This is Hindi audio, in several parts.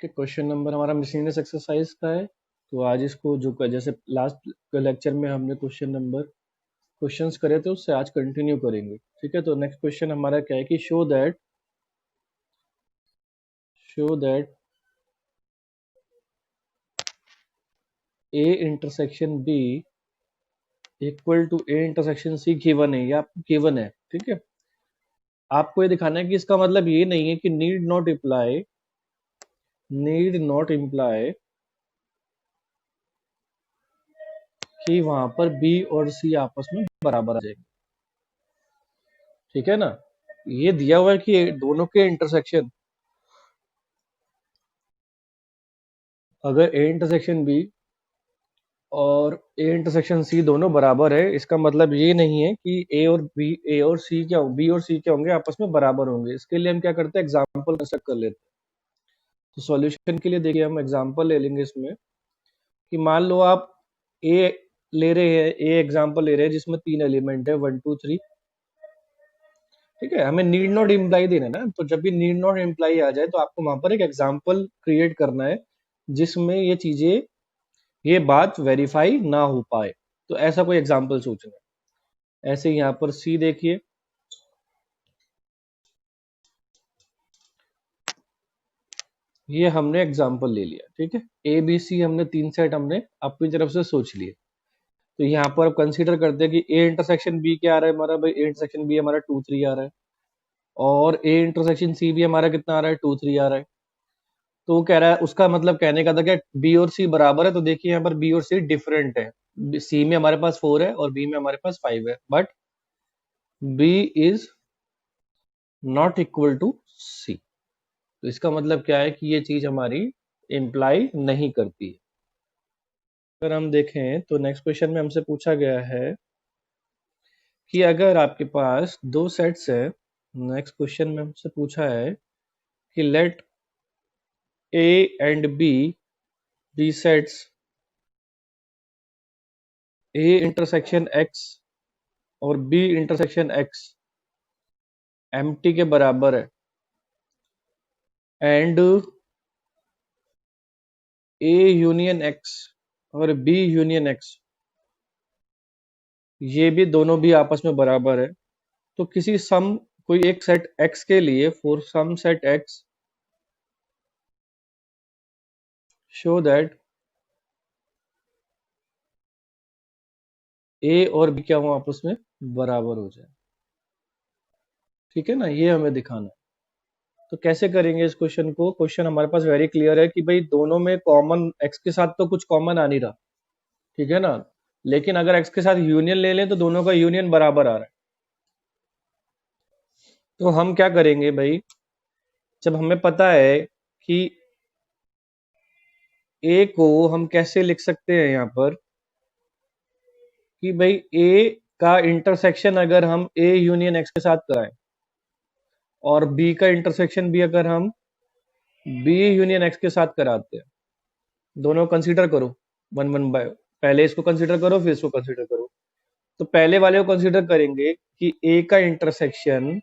कि क्वेश्चन नंबर हमारा मिसलेनियस एक्सरसाइज का है। तो आज इसको जो जैसे लास्ट लेक्चर में हमने क्वेश्चंस करे थे उससे आज कंटिन्यू करेंगे। ठीक है, तो नेक्स्ट क्वेश्चन हमारा क्या है कि show that A intersection B equal to A intersection C given है, या गिवन है। ठीक है, आपको ये दिखाना है कि इसका मतलब ये नहीं है कि नीड नॉट इम्प्लाई कि वहां पर बी और सी आपस में बराबर आ जाएंगे। ठीक है ना, ये दिया हुआ है कि दोनों के इंटरसेक्शन, अगर ए इंटरसेक्शन बी और ए इंटरसेक्शन सी दोनों बराबर है, इसका मतलब ये नहीं है कि ए और सी क्या बी और सी क्या होंगे, आपस में बराबर होंगे। इसके लिए हम क्या करते हैं, एग्जाम्पल कंस्ट्रक्ट कर लेते हैं। तो सॉल्यूशन के लिए देखिए हम एग्जाम्पल ले लेंगे इसमें कि मान लो आप ए ले रहे हैं, ए एग्जाम्पल ले रहे हैं जिसमें 3 एलिमेंट है 1 2 3। ठीक है, हमें नीड नॉट इम्प्लाई देना है ना, तो जब भी नीड नॉट इम्प्लाई आ जाए तो आपको वहां पर एक एग्जाम्पल क्रिएट करना है जिसमें ये बात वेरीफाई ना हो पाए। तो ऐसा कोई एग्जाम्पल सोचना है। ऐसे यहाँ पर सी देखिए, ये हमने एग्जाम्पल ले लिया। ठीक है, ए बी सी हमने 3 सेट हमने अपनी तरफ से सोच लिए। तो यहाँ पर अब कंसीडर करते हैं कि ए इंटरसेक्शन बी क्या आ रहा है हमारा, भाई ए इंटरसेक्शन बी हमारा 2 3 आ रहा है, और ए इंटरसेक्शन सी भी हमारा कितना आ रहा है, 2 3 आ रहा है। तो वो कह रहा है, उसका मतलब कहने का था कि बी और सी बराबर है। तो देखिए यहाँ पर बी और सी डिफरेंट है, सी में हमारे पास 4 है और बी में हमारे पास 5 है, but B is not equal to C. तो इसका मतलब क्या है कि ये चीज हमारी इम्प्लाई नहीं करती है। अगर हम देखें तो नेक्स्ट क्वेश्चन में हमसे पूछा गया है कि अगर आपके पास दो सेट्स है, नेक्स्ट क्वेश्चन में हमसे पूछा है कि let A and B sets A intersection X और बी इंटरसेक्शन एक्स एम्प्टी के बराबर है, एंड ए यूनियन एक्स और बी यूनियन एक्स ये भी दोनों भी आपस में बराबर है। तो कोई एक सेट x के लिए, for some set x show that a और b क्या हो, आपस में बराबर हो जाए। ठीक है ना, ये हमें दिखाना है। तो कैसे करेंगे इस क्वेश्चन को, क्वेश्चन हमारे पास वेरी क्लियर है कि भाई दोनों में कॉमन, x के साथ तो कुछ कॉमन आ नहीं रहा। ठीक है ना, लेकिन अगर x के साथ यूनियन ले लें तो दोनों का यूनियन बराबर आ रहा है। तो हम क्या करेंगे भाई, जब हमें पता है कि a को हम कैसे लिख सकते हैं यहाँ पर कि भाई a का इंटरसेक्शन अगर हम a यूनियन x के साथ कराएं और b का इंटरसेक्शन भी अगर हम b यूनियन x के साथ कराते हैं, दोनों कंसीडर करो वन वन बाय, पहले इसको कंसीडर करो फिर इसको कंसीडर करो। तो पहले वाले को कंसीडर करेंगे कि a का इंटरसेक्शन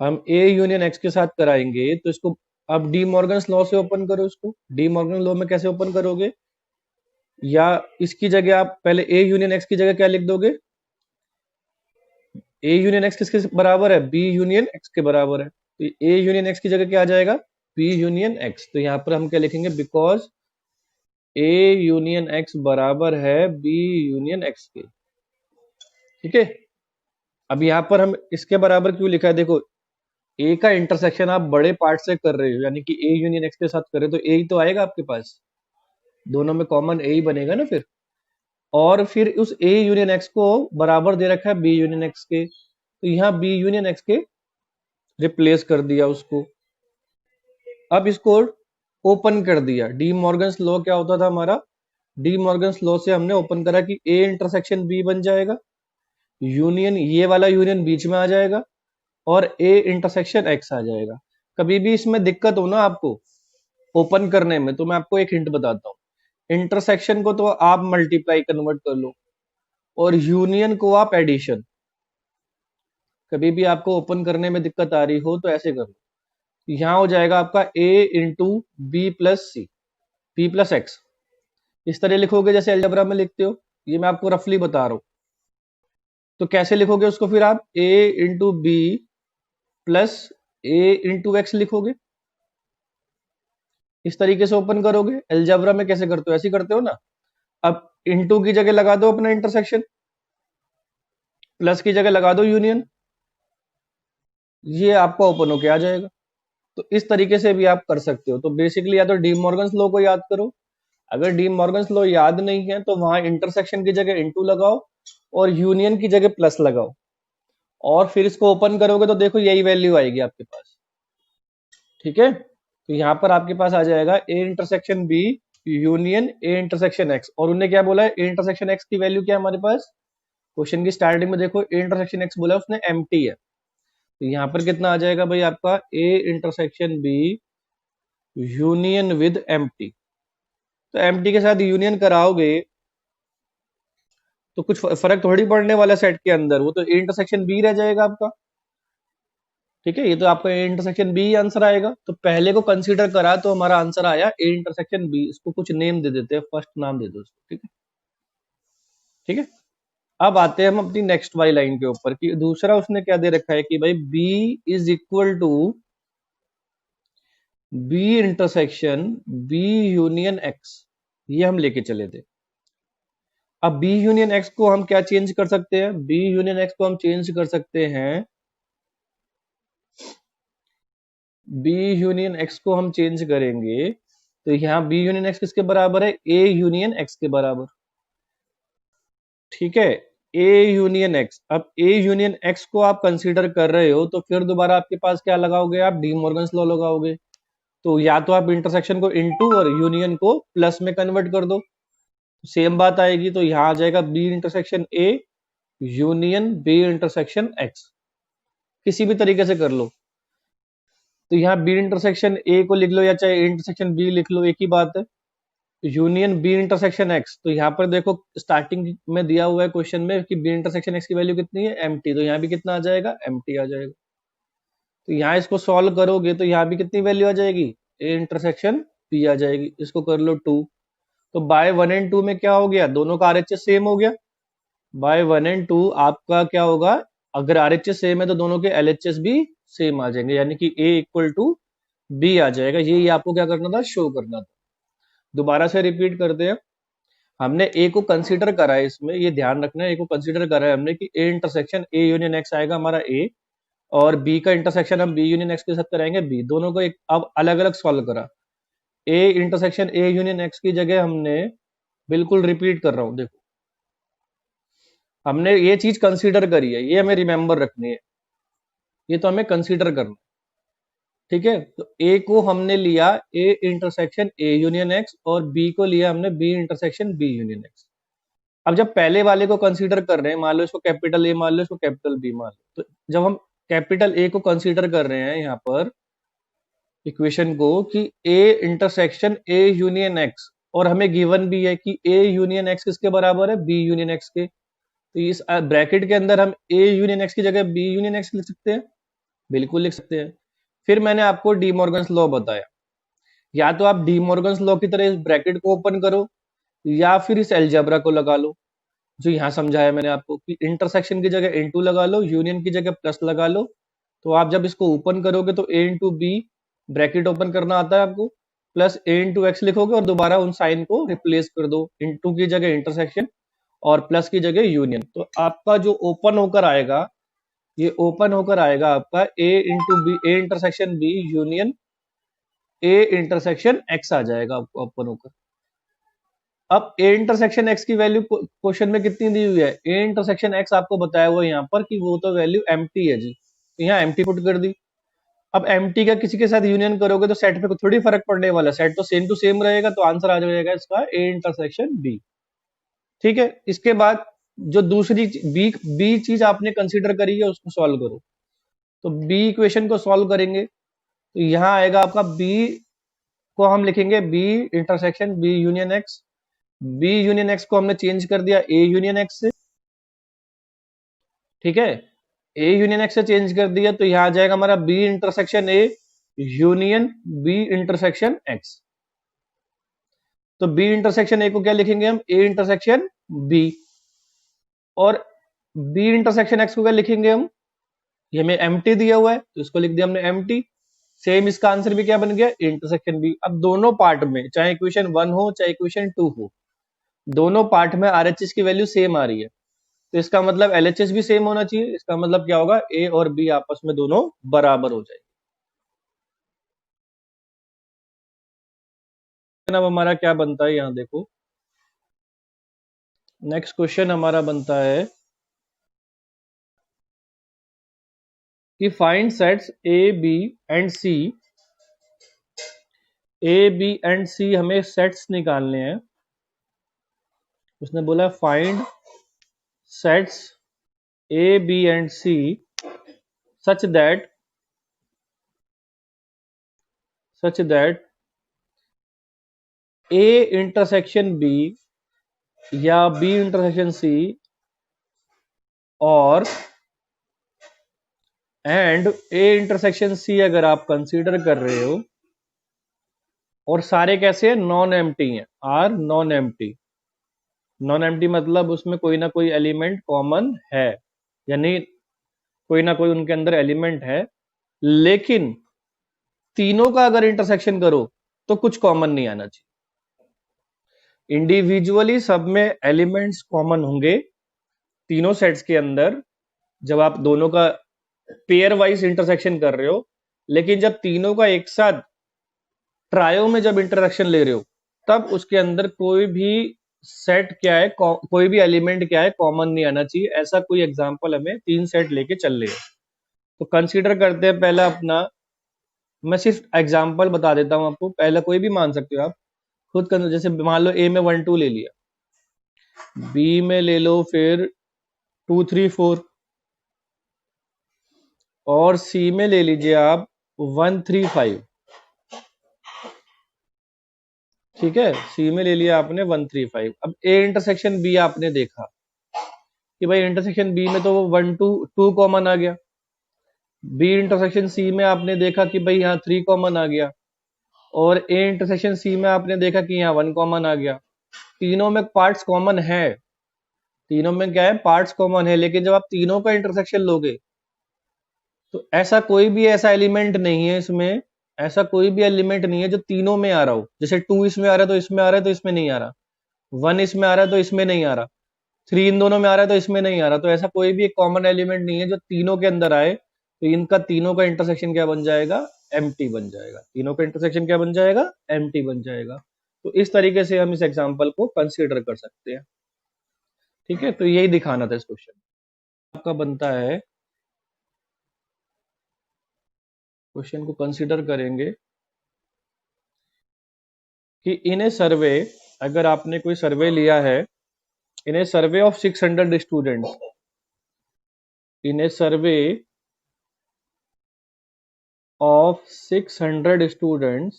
हम a यूनियन x के साथ कराएंगे, तो इसको अब डी मॉर्गन्स लॉ से ओपन करो। इसको डी मॉर्गन लॉ में कैसे ओपन करोगे, या इसकी जगह आप पहले a यूनियन x की जगह क्या लिख दोगे, ए यूनियन एक्स किसके बराबर है, बी यूनियन एक्स के बराबर है। तो ए यूनियन एक्स की जगह क्या आ जाएगा, बी यूनियन एक्स। तो यहाँ पर हम क्या लिखेंगे, बिकॉज ए यूनियन एक्स बराबर है बी यूनियन एक्स के। ठीक है, अब यहाँ पर हम इसके बराबर क्यों लिखा है, देखो ए का इंटरसेक्शन आप बड़े पार्ट से कर रहे हो, यानी कि ए यूनियन एक्स के साथ कर रहे हो, तो ए ही तो आएगा आपके पास, दोनों में कॉमन ए ही बनेगा ना फिर। और फिर उस ए यूनियन एक्स को बराबर दे रखा है बी यूनियन एक्स के, तो यहाँ बी यूनियन एक्स के रिप्लेस कर दिया उसको। अब इसको ओपन कर दिया, डी मॉर्गन्स लॉ क्या होता था हमारा, डी मॉर्गन्स लॉ से हमने ओपन करा कि ए इंटरसेक्शन बी बन जाएगा, यूनियन ये वाला यूनियन बीच में आ जाएगा, और ए इंटरसेक्शन एक्स आ जाएगा। कभी भी इसमें दिक्कत हो ना आपको ओपन करने में, तो मैं आपको एक हिंट बताता हूं, इंटरसेक्शन को तो आप मल्टीप्लाई कन्वर्ट कर लो और यूनियन को आप एडिशन। कभी भी आपको ओपन करने में दिक्कत आ रही हो तो ऐसे कर लो, यहाँ हो जाएगा आपका a into B plus C, B plus X. इस तरह लिखोगे जैसे अलजेब्रा में लिखते हो, ये मैं आपको रफली बता रहा हूं। तो कैसे लिखोगे उसको फिर आप a into B plus a into X लिखोगे, इस तरीके से ओपन करोगे। अलजेब्रा में कैसे करते हो, ऐसे ही करते हो ना। अब इंटू की जगह लगा दो अपना इंटरसेक्शन, प्लस की जगह लगा दो यूनियन, ये आपका ओपन होके आ जाएगा। तो इस तरीके से भी आप कर सकते हो। तो बेसिकली या तो डी मॉर्गन्स लॉ को याद करो, अगर डी मॉर्गन्स लॉ याद नहीं है तो वहां इंटरसेक्शन की जगह इनटू लगाओ और यूनियन की जगह प्लस लगाओ, और फिर इसको ओपन करोगे तो देखो यही वैल्यू आएगी आपके पास। ठीक है, तो यहाँ पर आपके पास आ जाएगा A intersection B union A intersection X. और उन्होंने क्या बोला है, ए इंटरसेक्शन एक्स की वैल्यू क्या है हमारे पास, क्वेश्चन की स्टार्टिंग में देखो ए इंटरसेक्शन एक्स बोला उसने एम्प्टी है। तो यहाँ पर कितना आ जाएगा भाई आपका A intersection B union with empty. तो एम्प्टी के साथ यूनियन कराओगे तो कुछ फर्क थोड़ी पड़ने वाला सेट के अंदर, वो तो ए इंटरसेक्शन बी रह जाएगा आपका। ठीक है, ये तो आपका ए इंटरसेक्शन बी आंसर आएगा। तो पहले को कंसीडर करा तो हमारा आंसर आया ए इंटरसेक्शन बी। इसको कुछ नेम दे देते हैं, फर्स्ट नाम दे दो उसको। ठीक है, ठीक है। अब आते हैं हम अपनी नेक्स्ट वाली लाइन के ऊपर कि दूसरा उसने क्या दे रखा है कि भाई B is equal to B intersection B union X, ये हम लेके चले थे। अब बी यूनियन एक्स को हम क्या चेंज कर सकते हैं, बी यूनियन एक्स को हम चेंज कर सकते हैं, बी यूनियन एक्स को हम चेंज करेंगे तो यहाँ बी यूनियन एक्स किसके बराबर है, ए यूनियन एक्स के बराबर। ठीक है, ए यूनियन एक्स। अब ए यूनियन एक्स को आप कंसीडर कर रहे हो तो फिर दोबारा आपके पास क्या लगाओगे, आप डी मॉर्गन्स लॉ लगाओगे। तो या तो आप इंटरसेक्शन को इनटू और यूनियन को प्लस में कन्वर्ट कर दो, सेम बात आएगी। तो यहां आ जाएगा B intersection A union B intersection X, किसी भी तरीके से कर लो। तो यहाँ बी इंटरसेक्शन ए को लिख लो या चाहे ए इंटरसेक्शन बी लिख लो, एक ही बात है। यूनियन बी इंटरसेक्शन एक्स, तो यहाँ पर देखो स्टार्टिंग में दिया हुआ है क्वेश्चन में कि बी इंटरसेक्शन एक्स की वैल्यू कितनी है, एम्प्टी। तो यहाँ भी कितना आ जाएगा, एम्प्टी आ जाएगा। तो यहाँ इसको सॉल्व करोगे तो यहाँ भी कितनी वैल्यू आ जाएगी, ए इंटरसेक्शन बी आ जाएगी। इसको कर लो 2। तो बाय 1 एंड 2 में क्या हो गया, दोनों का आरएचएस सेम हो गया। बाय 1 एंड 2 आपका क्या होगा, अगर आरएचएस सेम है तो दोनों के एलएचएस भी सेम आ जाएंगे, यानी कि ए इक्वल टू बी आ जाएगा। ये आपको क्या करना था, शो करना था। दोबारा से रिपीट करते हैं, हमने ए को कंसीडर करा है इसमें, ये ध्यान रखना है, ए को कंसीडर करा है हमने कि ए इंटरसेक्शन ए यूनियन एक्स आएगा हमारा ए, और बी का इंटरसेक्शन हम बी यूनियन एक्स के साथ कराएंगे बी। दोनों को एक अब अलग अलग सॉल्व करा। ए इंटरसेक्शन ए यूनियन एक्स की जगह हमने, बिल्कुल रिपीट कर रहा हूं देखो, हमने ये चीज कंसीडर करी है, ये हमें रिमेंबर रखनी है, ये तो हमें कंसीडर करना है। ठीक है, तो ए को हमने लिया A intersection A union X और बी को लिया हमने B intersection B union X. अब जब पहले वाले को कंसीडर कर रहे हैं, मान लो इसको कैपिटल ए मान लो, इसको कैपिटल बी मान लो, तो जब हम कैपिटल ए को कंसीडर कर रहे हैं यहाँ पर इक्वेशन को कि ए इंटरसेक्शन ए यूनियन एक्स, और हमें गिवन भी है कि ए यूनियन एक्स किसके बराबर है, बी यूनियन एक्स के। तो इस ब्रैकेट के अंदर हम ए यूनियन एक्स की जगह बी यूनियन एक्स लिख सकते हैं, बिल्कुल लिख सकते हैं। फिर मैंने आपको डी मॉर्गन्स लॉ बताया, या तो आप डी मॉर्गन्स लॉ की तरह इस ब्रैकेट को ओपन करो या फिर इस अलजेब्रा को लगा लो, जो यहाँ समझाया मैंने आपको कि इंटरसेक्शन की जगह इनटू लगा लो, यूनियन की जगह प्लस लगा लो। तो आप जब इसको ओपन करोगे तो ए इंटू बी ब्रैकेट ओपन करना आता है आपको, प्लस ए इंटू एक्स लिखोगे और दोबारा उन साइन को रिप्लेस कर दो, इंटू की जगह इंटरसेक्शन और प्लस की जगह यूनियन। तो आपका जो ओपन होकर आएगा, ये ओपन होकर आएगा आपका A into B A intersection B union A intersection X आ जाएगा आपको ओपन होकर। अब ए इंटरसेक्शन एक्स की वैल्यू क्वेश्चन में कितनी दी हुई है, ए इंटरसेक्शन एक्स आपको बताया हुआ यहाँ पर कि वो तो वैल्यू एम्प्टी है जी, तो यहाँ एम्प्टी पुट कर दी। अब एम्प्टी का किसी के साथ यूनियन करोगे तो सेट पे थोड़ी फर्क पड़ने वाला, सेट तो सेम टू सेम रहेगा, तो आंसर आ जाएगा इसका ए इंटरसेक्शन बी। ठीक है, इसके बाद जो दूसरी बी बी चीज आपने कंसीडर करी है उसको सॉल्व करो। तो बी इक्वेशन को सॉल्व करेंगे तो यहाँ आएगा आपका बी को हम लिखेंगे B intersection B union X. B union X को हमने चेंज कर दिया ए यूनियन एक्स से। ठीक है, ए यूनियन एक्स से चेंज कर दिया तो यहाँ आ जाएगा हमारा B intersection A union B intersection X. तो बी इंटरसेक्शन ए को क्या लिखेंगे हम, ए इंटरसेक्शन बी, और बी इंटरसेक्शन एक्स को क्या लिखेंगे हम, ये हमें एम्प्टी दिया हुआ है तो इसको लिख दिया हमने एम्प्टी। सेम इसका आंसर भी क्या बन गया, इंटरसेक्शन बी। अब दोनों पार्ट में, चाहे इक्वेशन 1 हो चाहे इक्वेशन 2 हो, दोनों पार्ट में आरएचएस की वैल्यू सेम आ रही है, तो इसका मतलब एलएचएस भी सेम होना चाहिए। इसका मतलब क्या होगा, ए और बी आपस में दोनों बराबर हो जाएंगे। अब हमारा क्या बनता है, यहां देखो नेक्स्ट क्वेश्चन हमारा बनता है कि find sets A B and C. A B and C हमें सेट्स निकालने हैं। उसने बोला find sets A B and C such that A intersection B या बी इंटरसेक्शन सी और एंड ए इंटरसेक्शन सी अगर आप कंसीडर कर रहे हो, और सारे कैसे हैं, नॉन एम्प्टी हैं, are non empty. Non empty मतलब उसमें कोई ना कोई एलिमेंट कॉमन है, यानी कोई ना कोई उनके अंदर एलिमेंट है, लेकिन तीनों का अगर इंटरसेक्शन करो तो कुछ कॉमन नहीं आना चाहिए। इंडिविजुअली सब में एलिमेंट्स कॉमन होंगे तीनों सेट्स के अंदर जब आप दोनों का पेयर वाइज इंटरसेक्शन कर रहे हो, लेकिन जब तीनों का एक साथ ट्रायो में जब इंटरसेक्शन ले रहे हो तब उसके अंदर कोई भी सेट क्या है, कोई भी एलिमेंट क्या है, कॉमन नहीं आना चाहिए। ऐसा कोई एग्जांपल हमें 3 सेट लेके चल रहे हैं, तो कंसीडर करते हैं पहला अपना, मैं सिर्फ एग्जांपल बता देता हूं आपको, पहला कोई भी मान सकते हो आप खुद कर, जैसे मान लो ए में 1 2 ले लिया, बी में ले लो फिर 2 3 4, और सी में ले लीजिए आप 1 3 5। ठीक है, सी में ले लिया आपने 1 3 5। अब ए इंटरसेक्शन बी आपने देखा कि भाई इंटरसेक्शन बी में तो वो 1 2 2 कॉमन आ गया, बी इंटरसेक्शन सी में आपने देखा कि भाई यहाँ 3 कॉमन आ गया, और ए इंटरसेक्शन सी में आपने देखा कि यहाँ 1 कॉमन आ गया। तीनों में पार्ट्स कॉमन है, तीनों में क्या है, पार्ट्स कॉमन है, लेकिन जब आप तीनों का इंटरसेक्शन लोगे तो ऐसा कोई भी ऐसा एलिमेंट नहीं है इसमें, ऐसा कोई भी एलिमेंट नहीं है जो तीनों में आ रहा हो। जैसे 2 इसमें आ रहा है तो इसमें आ रहा है, तो इसमें नहीं आ रहा, 1 इसमें आ रहा है तो इसमें नहीं आ रहा, 3 इन दोनों में आ रहा है तो इसमें नहीं आ रहा। तो ऐसा कोई भी एक कॉमन एलिमेंट नहीं है जो तीनों के अंदर आए, तो इनका तीनों का इंटरसेक्शन क्या बन जाएगा, एम्प्टी बन जाएगा। तीनों का इंटरसेक्शन क्या बन जाएगा, एम्प्टी बन जाएगा। तो इस तरीके से हम इस एग्जाम्पल को कंसिडर कर सकते हैं। ठीक है, तो यही दिखाना था इस क्वेश्चन। आपका बनता है, क्वेश्चन को कंसिडर करेंगे कि इन ए सर्वे, अगर आपने कोई सर्वे लिया है, in a survey of 600 students, in a survey of 600 students,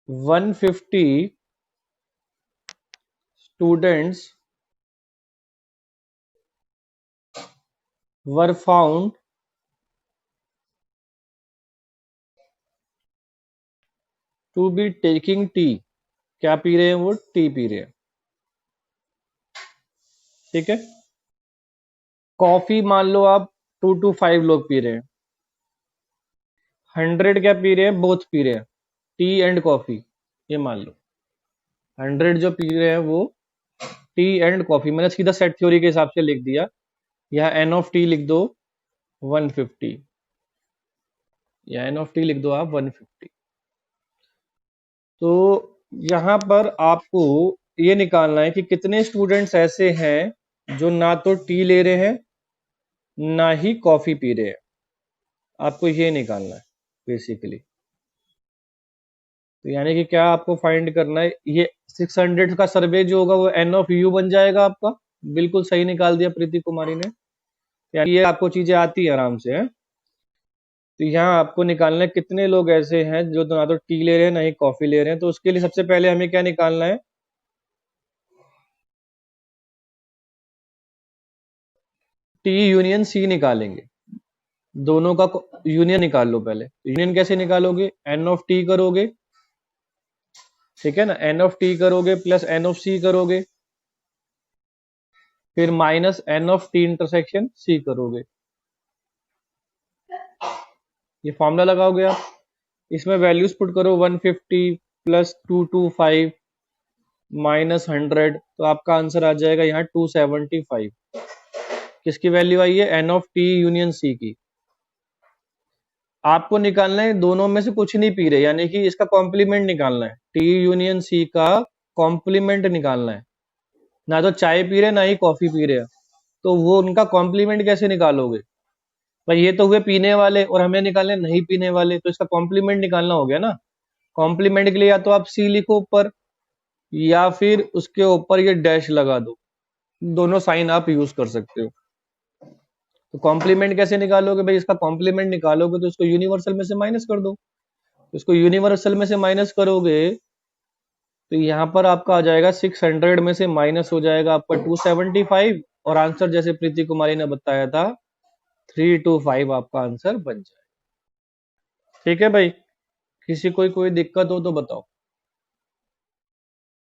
150 students were found to be taking tea। क्या पी रहे हैं वो, टी पी रहे हैं। ठीक है, कॉफी मान लो आप 2 to 5 लोग पी रहे हैं, 100 क्या पी रहे हैं, बोथ पी रहे हैं, टी एंड कॉफी। ये मान लो 100 जो पी रहे हैं वो टी एंड कॉफी, मैंने सीधा सेट थ्योरी के हिसाब से लिख दिया। यहाँ एन ऑफ टी लिख दो 150, या एन ऑफ टी लिख दो आप 150। तो यहाँ पर आपको ये निकालना है कि कितने स्टूडेंट्स ऐसे हैं जो ना तो टी ले रहे हैं ना ही कॉफी पी रहे हैं। आपको ये निकालना है बेसिकली। तो यानी कि क्या आपको फाइंड करना है, ये 600 का सर्वे जो होगा वो एन ऑफ यू बन जाएगा आपका। बिल्कुल सही निकाल दिया प्रीति कुमारी ने, यानी ये आपको चीजें आती है आराम से है। तो यहाँ आपको निकालना है कितने लोग ऐसे हैं जो ना तो टी ले रहे हैं ना ही कॉफी ले रहे हैं। तो उसके लिए सबसे पहले हमें क्या निकालना है, टी यूनियन सी निकालेंगे, दोनों का यूनियन निकाल लो पहले। यूनियन कैसे निकालोगे, एन ऑफ टी करोगे, ठीक है ना, एन ऑफ टी करोगे प्लस एन ऑफ सी करोगे, फिर minus N of T intersection C करोगे। ये फॉर्मूला लगाओगे आप, इसमें वैल्यूज पुट करो, 150 प्लस 225 माइनस 100, तो आपका आंसर आ जाएगा यहाँ 275। किसकी वैल्यू आई है, N of T union C की। आपको निकालना है दोनों में से कुछ नहीं पी रहे, यानी कि इसका कॉम्प्लीमेंट निकालना है, टी यूनियन सी का कॉम्प्लीमेंट निकालना है। ना तो चाय पी रहे ना ही कॉफी पी रहे, तो वो उनका कॉम्प्लीमेंट कैसे निकालोगे भाई, ये तो हुए पीने वाले और हमें निकालने नहीं पीने वाले, तो इसका कॉम्प्लीमेंट निकालना हो गया ना। कॉम्प्लीमेंट के लिए या तो आप सी लिखो ऊपर, या फिर उसके ऊपर ये डैश लगा दो, दोनों साइन आप यूज कर सकते हो। तो कॉम्प्लीमेंट कैसे निकालोगे भाई, इसका कॉम्प्लीमेंट निकालोगे तो इसको यूनिवर्सल में से माइनस कर दो। इसको यूनिवर्सल में से माइनस करोगे तो यहाँ पर आपका आ जाएगा 600 में से माइनस हो जाएगा आपका 275, और आंसर जैसे प्रीति कुमारी ने बताया था 325 आपका आंसर बन जाएगा। ठीक है भाई, किसी कोई दिक्कत हो तो बताओ।